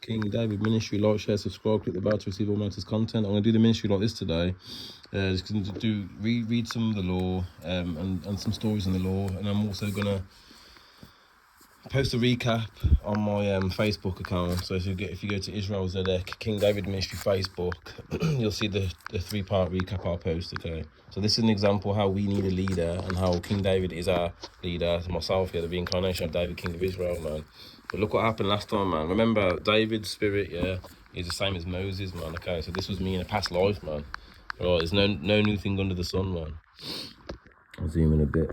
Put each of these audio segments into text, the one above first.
King David Ministry. Like, share, subscribe, click the bell to receive all my latest content. I'm going to do the ministry like this today. Just going to read some of the law and some stories in the law. And I'm also going to post a recap on my Facebook account. So if you go to Israel Zedek King David Ministry Facebook, you'll see the 3-part recap I'll post. Okay, so this is an example how we need a leader and how King David is our leader. Myself here, the reincarnation of David, King of Israel, man. But look what happened last time, man. Remember, David's spirit, yeah, is the same as Moses, man. Okay, so this was me in a past life, man. Right, there's no new thing under the sun, man. I'll zoom in a bit.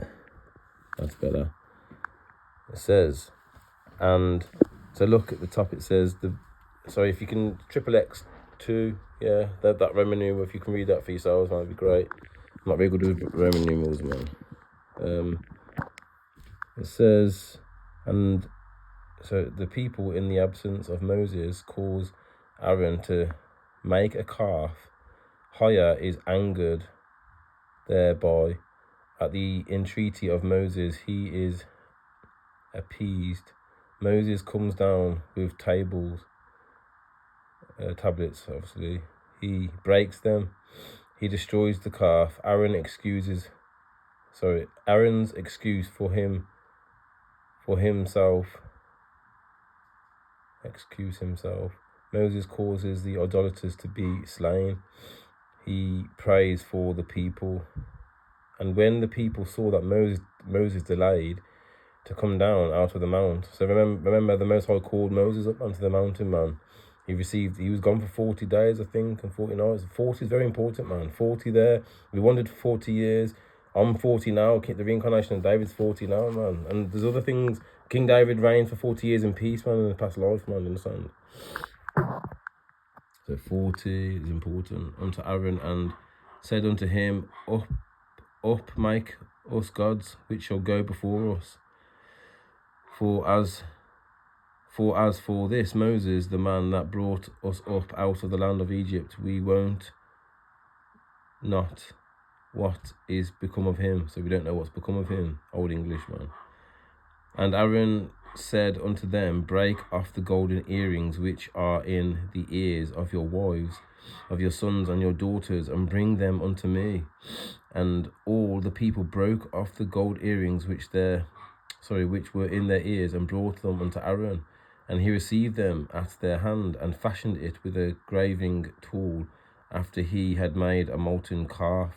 That's better. It says, and so look at the top. It says if you can XXX2, yeah, that Roman numeral. If you can read that for yourselves, man, that'd be great. I'm not very good with Roman numerals, man. It says, and so the people in the absence of Moses cause Aaron to make a calf. Hire is angered thereby. At the entreaty of Moses, he is appeased. Moses comes down with tablets, obviously. He breaks them. He destroys the calf. Aaron's excuse for himself. Excuse himself. Moses causes the idolaters to be slain. He prays for the people. And when the people saw that Moses delayed to come down out of the mount. So remember the Most High called Moses up onto the mountain, man. He was gone for 40 days, I think, and 40 nights. 40 is very important, man. 40 there. We wandered for 40 years. I'm 40 now. The reincarnation of David's 40 now, man. And there's other things. King David reigned for 40 years in peace, man, in the past life, man, you understand? So 40 is important. Unto Aaron, and said unto him, Up, make us gods, which shall go before us. For as for this Moses, the man that brought us up out of the land of Egypt, we won't not what is become of him. So we don't know what's become of him. Old English, man. And Aaron said unto them, Break off the golden earrings which are in the ears of your wives, of your sons and your daughters, and bring them unto me. And all the people broke off the gold earrings which were in their ears, and brought them unto Aaron. And he received them at their hand, and fashioned it with a graving tool, after he had made a molten calf.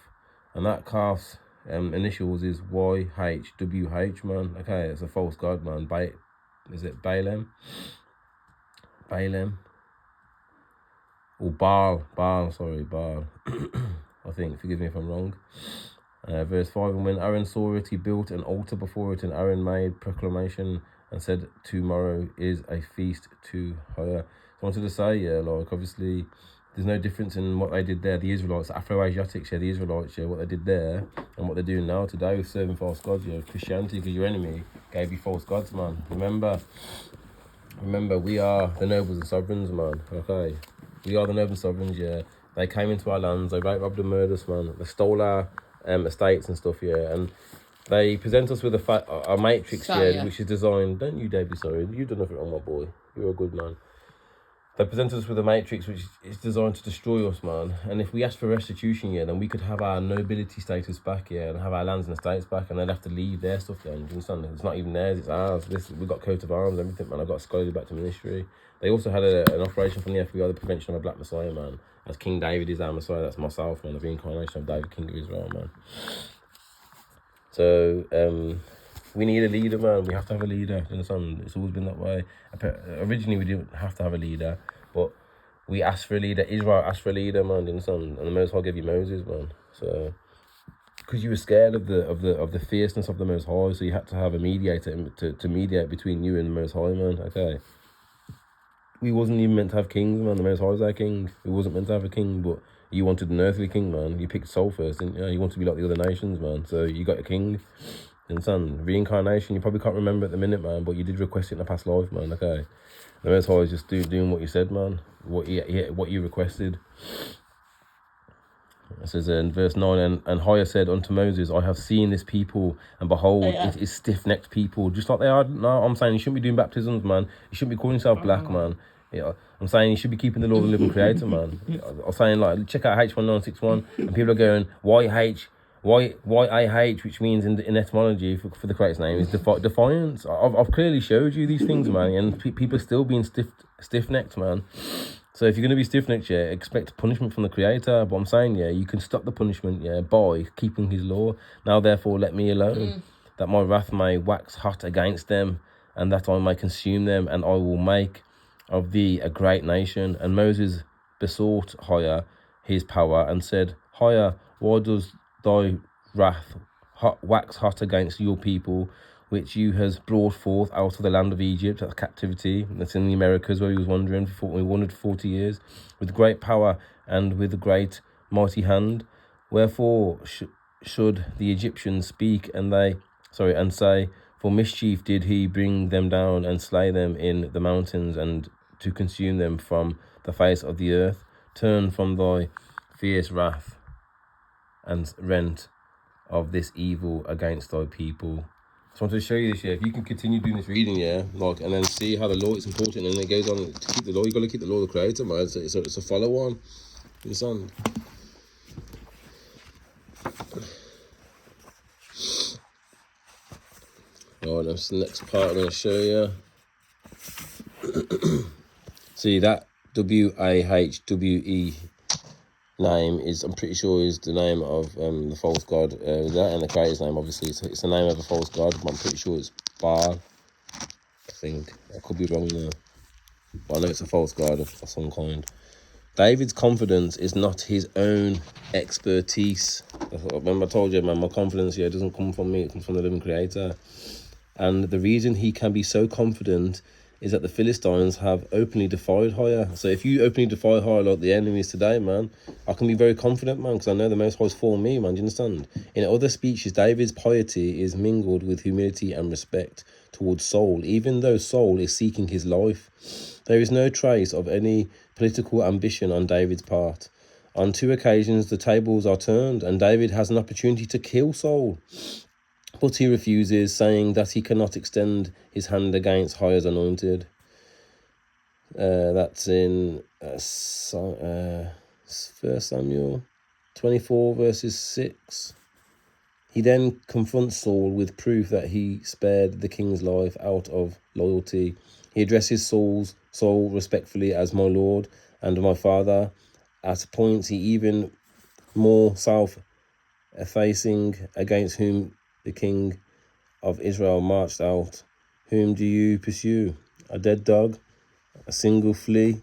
And that calf's initials is YHWH, man. Okay, it's a false god, man. Is it Balaam? Or Baal, Baal. I think, forgive me if I'm wrong. Verse 5, and when Aaron saw it, he built an altar before it, and Aaron made proclamation and said, Tomorrow is a feast to her. So I wanted to say, yeah, like, obviously, there's no difference in what they did there. The Israelites, Afro-Asiatics, the Israelites, what they did there and what they're doing now today with serving false gods, Christianity, because your enemy gave you false gods, man. Remember, we are the nobles and sovereigns, man, okay? We are the nobles and sovereigns, yeah. They came into our lands, they robbed and murdered us, man. They stole our estates and stuff, yeah. And they present us with a matrix, which is designed... Don't you, David, sorry. You've done nothing wrong, my boy. You're a good man. They presented us with a matrix which is designed to destroy us, man. And if we ask for restitution, then we could have our nobility status back, and have our lands and estates back, and they'd have to leave their stuff then. Do you understand? It's not even theirs, it's ours. We've got coat of arms, everything, man. I got escorted back to ministry. They also had an operation from the FBI, the prevention of a black Messiah, man. As King David is our Messiah, that's myself, man. The reincarnation of David, King of Israel, man. So, we need a leader, man. We have to have a leader. You understand? It's always been that way. Originally, we didn't have to have a leader, but we asked for a leader. Israel asked for a leader, man. You understand? And the Most High gave you Moses, man. So, because you were scared of the fierceness of the Most High, so you had to have a mediator to mediate between you and the Most High, man. Okay. We wasn't even meant to have kings, man. The Most High is our king. We wasn't meant to have a king, but you wanted an earthly king, man. You picked soul first, didn't you? You want to be like the other nations, man. So you got a king. And son, reincarnation, you probably can't remember at the minute, man, but you did request it in a past life, man, okay? The Most High is just doing what you said, man, what you requested. It says in verse 9, and Higher said unto Moses, I have seen this people, and behold, it is stiff-necked people, just like they are. No, I'm saying you shouldn't be doing baptisms, man. You shouldn't be calling yourself black, man. Yeah, I'm saying you should be keeping the law of the living creator, man. I'm saying, like, check out H1961, and people are going, YAH, which means in etymology for the creator's name is defiance. I've clearly showed you these things, man, and people are still being stiff-necked, man. So if you're going to be stiff-necked, yeah, expect punishment from the creator. But I'm saying, yeah, you can stop the punishment, yeah, by keeping his law. Now, therefore, let me alone, that my wrath may wax hot against them, and that I may consume them, and I will make of thee a great nation. And Moses besought Higher his power, and said, Higher, why does thy wrath wax hot against your people, which you has brought forth out of the land of Egypt, at captivity? That's in the Americas, where he was wandering we wandered 40 years, with great power and with a great mighty hand. Wherefore should the Egyptians speak and say, for mischief did he bring them down and slay them in the mountains, and to consume them from the face of the earth? Turn from thy fierce wrath and rent of this evil against thy people. Just wanted to show you this, yeah. If you can continue doing this reading, yeah, like, and then see how the law is important, and then it goes on to keep the law. You got to keep the law of the creator, man. It's a follow on. You understand? Right, that's the next part I'm going to show you. See, that WAHWE name is, I'm pretty sure, is the name of the false god. That and the creator's name, obviously. It's the name of a false god, but I'm pretty sure it's Baal. I think. I could be wrong there. But I know it's a false god of some kind. David's confidence is not his own expertise. Remember I told you, man, my confidence here doesn't come from me, it comes from the living creator. And the reason he can be so confident is that the Philistines have openly defied Higher. So if you openly defy Higher like the enemies today, man, I can be very confident, man, because I know the Most High is for me, man. Do you understand? In other speeches, David's piety is mingled with humility and respect towards Saul, even though Saul is seeking his life. There is no trace of any political ambition on David's part. On 2 occasions, the tables are turned, and David has an opportunity to kill Saul. But he refuses, saying that he cannot extend his hand against High's anointed. That's in 1 Samuel 24, verses 6. He then confronts Saul with proof that he spared the king's life out of loyalty. He addresses Saul respectfully as my lord and my father. At points, he even more self-effacing, against whom the king of Israel marched out. Whom do you pursue? A dead dog? A single flea?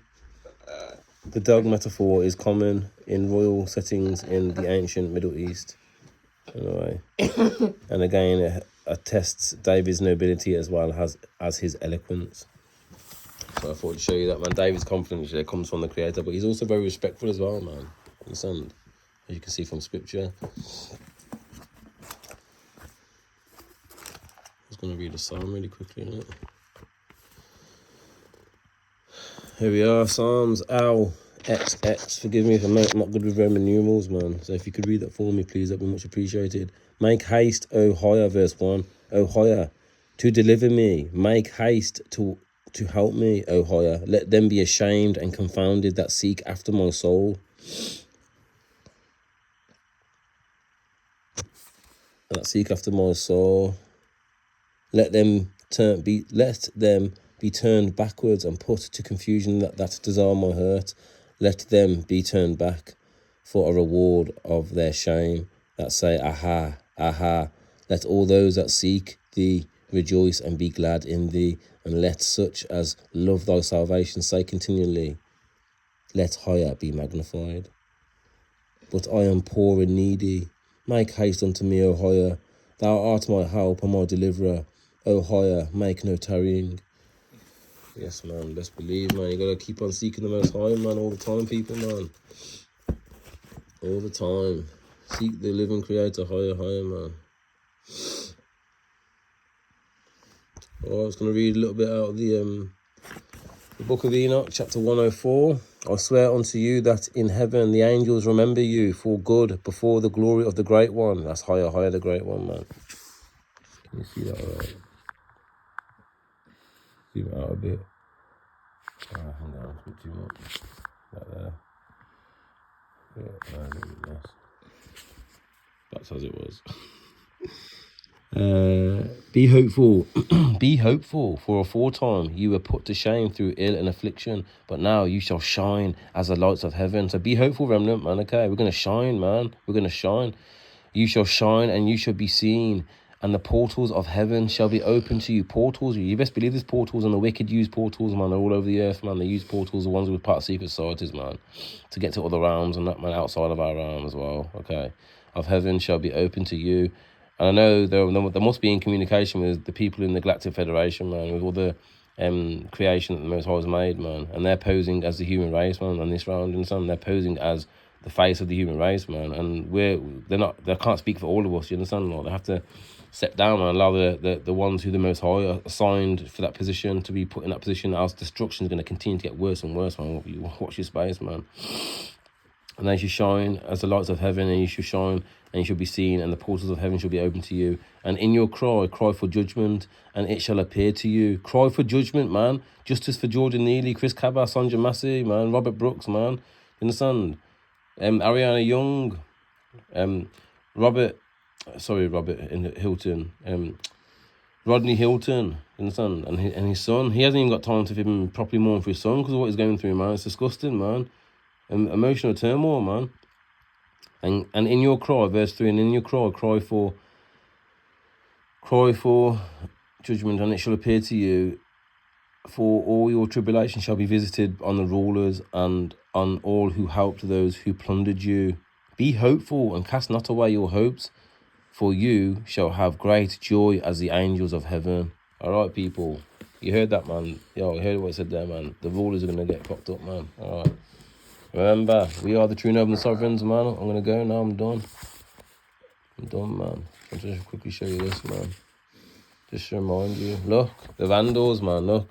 The dog metaphor is common in royal settings in the ancient Middle East. Anyway, and again, it attests David's nobility as well as his eloquence. So I thought to show you that, man. David's confidence comes from the creator, but he's also very respectful as well, man. Understand? As you can see from scripture. I was going to read a psalm really quickly, innit? Here we are, Psalms XX. Forgive me if I'm not good with Roman numerals, man. So if you could read that for me, please, that'd be much appreciated. Make haste, O Higher, verse 1. O Higher, to deliver me. Make haste to help me, O Higher. Let them be ashamed and confounded that seek after my soul. That seek after my soul. Let them be turned backwards and put to confusion that desire my hurt. Let them be turned back for a reward of their shame, that say, Aha, aha. Let all those that seek thee rejoice and be glad in thee, and let such as love thy salvation say continually, let Higher be magnified. But I am poor and needy. Make haste unto me, O Higher. Thou art my help and my deliverer. O Higher, make no tarrying. Yes, man, let's believe, man. You gotta keep on seeking the Most High, man, all the time, people, man. All the time. Seek the living creator, higher, man. Alright, I was gonna read a little bit out of the book of Enoch, chapter 104. I swear unto you that in heaven the angels remember you for good before the glory of the Great One. That's higher, the Great One, man. Can you see that all right? Zoom out a bit. Hang on. too much. Right there. Yeah, no, a little bit less. That's as it was. Be hopeful. Be hopeful, for aforetime you were put to shame through ill and affliction, but now you shall shine as the lights of heaven. So be hopeful, remnant, man. Okay, we're going to shine, man. We're going to shine. You shall shine and you shall be seen, and the portals of heaven shall be open to you. Portals, you best believe there's portals, and the wicked use portals, man. They're all over the earth, man. They use portals, the ones with part of secret societies, man, to get to other realms and that, man, outside of our realm as well. Okay, of heaven shall be open to you. And I know there must be in communication with the people in the Galactic Federation, man, with all the creation that the Most High has made, man. And they're posing as the human race, man, on this round and some. They're posing as the face of the human race, man. And they can't speak for all of us, you understand? Like, they have to step down and allow the ones who the Most High are assigned for that position to be put in that position, else destruction is going to continue to get worse and worse, man. You watch your space, man. And they shall shine as the lights of heaven, and you shall shine, and you shall be seen, and the portals of heaven shall be open to you. And in your cry for judgment, and it shall appear to you. Cry for judgment, man. Justice for Jordan Neely, Chris Cabba, Sandra Massey, man. Robert Brooks, man. You understand? Ariana Young, Robert Hilton, Rodney Hilton, you understand? And his son. He hasn't even got time to even properly mourn for his son because of what he's going through, man. It's disgusting, man. Emotional turmoil, man. And in your cry, verse 3, and in your cry for judgment, and it shall appear to you, for all your tribulation shall be visited on the rulers and on all who helped those who plundered you. Be hopeful and cast not away your hopes, for you shall have great joy as the angels of heaven. All right, people. You heard that, man. Yo, you heard what I said there, man. The rulers are going to get fucked up, man. All right. Remember, we are the true noble and sovereigns, man. I'm going to go now. I'm done, man. I'll just quickly show you this, man. Just to remind you. Look, the Vandals, man, look.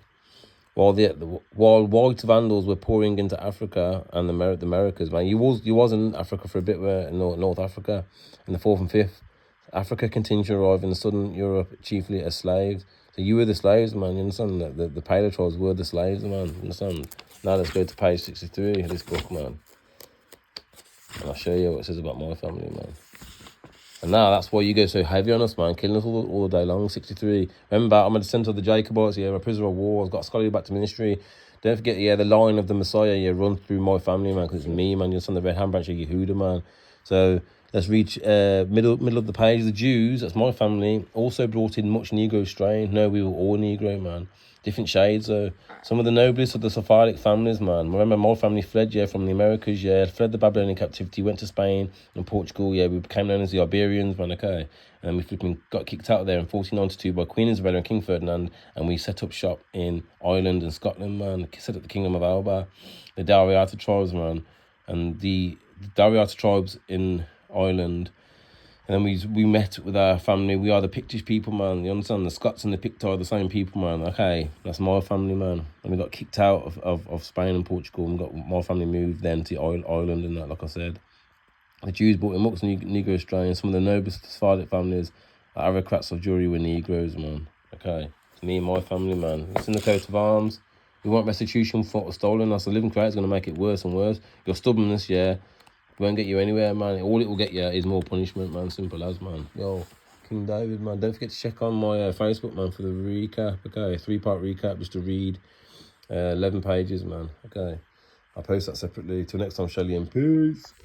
While white Vandals were pouring into Africa and the Americas, man. You was in Africa for a bit, where in North Africa, in the 4th and 5th. Africa continued to arrive in southern Europe, chiefly as slaves. So you were the slaves, man. You understand? The Paleo tribes were the slaves, man. You understand? Now let's go to page 63 of this book, man. And I'll show you what it says about my family, man. And now that's why you go so heavy on us, man. Killing us all day long. 63. Remember, I'm a descendant of the Jacobites, yeah. I'm a prisoner of war. I've got scholarly back to ministry. Don't forget, yeah, the line of the Messiah, yeah, run through my family, man, because it's me, man. You're on the red hand branch of Yehuda, man. So let's reach middle of the page. The Jews, that's my family, also brought in much Negro strain. No, we were all Negro, man. Different shades, though. Some of the noblest of the Sephardic families, man. Remember, my family fled, yeah, from the Americas, yeah. Fled the Babylonian captivity, went to Spain and Portugal, yeah. We became known as the Iberians, man, okay. And we flipping got kicked out of there in 1492 by Queen Isabella and King Ferdinand. And we set up shop in Ireland and Scotland, man. Set up the Kingdom of Alba. The Dalriata tribes, man. And the Dalriata tribes in Ireland. And then we met with our family. We are the Pictish people, man. You understand? The Scots and the Picts are the same people, man. Okay, that's my family, man. And we got kicked out of Spain and Portugal. And got my family moved then to Ireland and that, like I said. The Jews brought in much Negro strain. Some of the noblest Sephardic families, the aristocrats of Jewry, were Negroes, man. Okay, it's me and my family, man. It's in the coat of arms. We want restitution for what was stolen. That's the living creator is going to make it worse and worse. Your stubbornness, yeah, won't get you anywhere, man. All it will get you is more punishment, man. Simple as, man. Yo, King David, man. Don't forget to check on my Facebook, man, for the recap. Okay, 3-part recap just to read 11 pages, man. Okay, I'll post that separately. Till next time, Shelly, and peace.